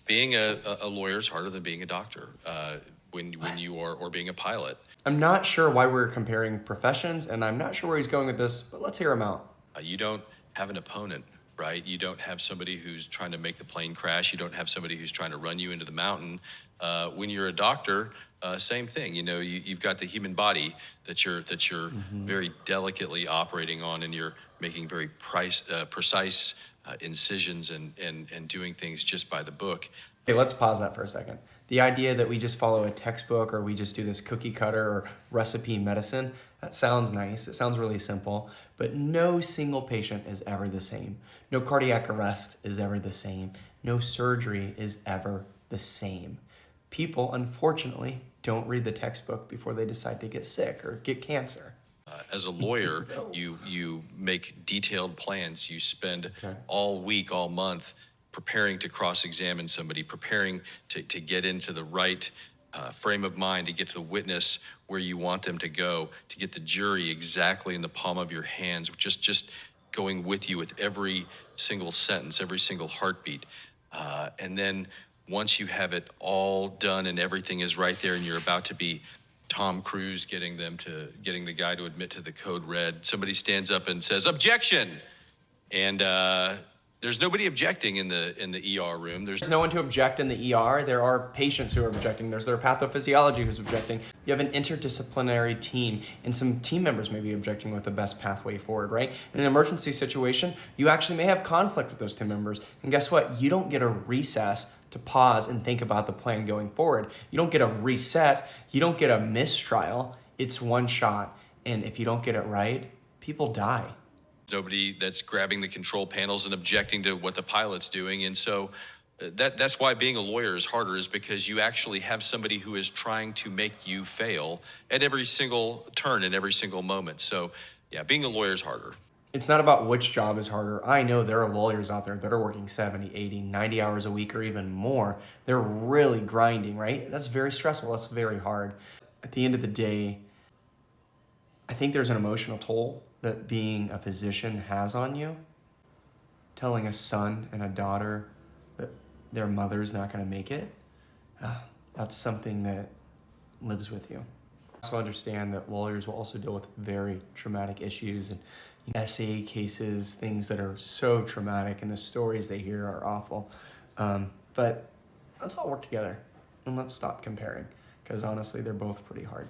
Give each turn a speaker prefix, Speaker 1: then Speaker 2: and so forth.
Speaker 1: Being a lawyer is harder than being a doctor when you are, or being a pilot.
Speaker 2: I'm not sure why we're comparing professions, and I'm not sure where he's going with this, but let's hear him out.
Speaker 1: You don't have an opponent, right? You don't have somebody who's trying to make the plane crash. You don't have somebody who's trying to run you into the mountain. When you're a doctor, same thing. You've got the human body that you're very delicately operating on, and you're making very precise incisions and doing things just by the book.
Speaker 2: Okay, let's pause that for a second. The idea that we just follow a textbook or we just do this cookie cutter or recipe medicine, that sounds nice. It sounds really simple, but no single patient is ever the same. No cardiac arrest is ever the same. No surgery is ever the same. People, unfortunately, don't read the textbook before they decide to get sick or get cancer.
Speaker 1: As a lawyer, you make detailed plans. You spend all week, all month preparing to cross-examine somebody, preparing to get into the right frame of mind, to get the witness where you want them to go, to get the jury exactly in the palm of your hands, just going with you with every single sentence, every single heartbeat. And then once you have it all done and everything is right there and you're about to be Tom Cruise getting the guy to admit to the code red, somebody stands up and says, "Objection!" And there's nobody objecting in the ER room.
Speaker 2: There's no one to object in the ER. There are patients who are objecting. There's their pathophysiology who's objecting. You have an interdisciplinary team, and some team members may be objecting with the best pathway forward, right? In an emergency situation, you actually may have conflict with those team members. And guess what? You don't get a recess to pause and think about the plan going forward. You don't get a reset. You don't get a mistrial. It's one shot. And if you don't get it right, people die.
Speaker 1: Nobody that's grabbing the control panels and objecting to what the pilot's doing. And so that's why being a lawyer is harder, is because you actually have somebody who is trying to make you fail at every single turn and every single moment. So yeah, being a lawyer is harder.
Speaker 2: It's not about which job is harder. I know there are lawyers out there that are working 70, 80, 90 hours a week or even more. They're really grinding, right? That's very stressful. That's very hard. At the end of the day, I think there's an emotional toll that being a physician has on you. Telling a son and a daughter that their mother's not going to make it, that's something that lives with you. Also understand that lawyers will also deal with very traumatic issues and SA cases, things that are so traumatic, and the stories they hear are awful. But let's all work together and let's stop comparing, because honestly, they're both pretty hard.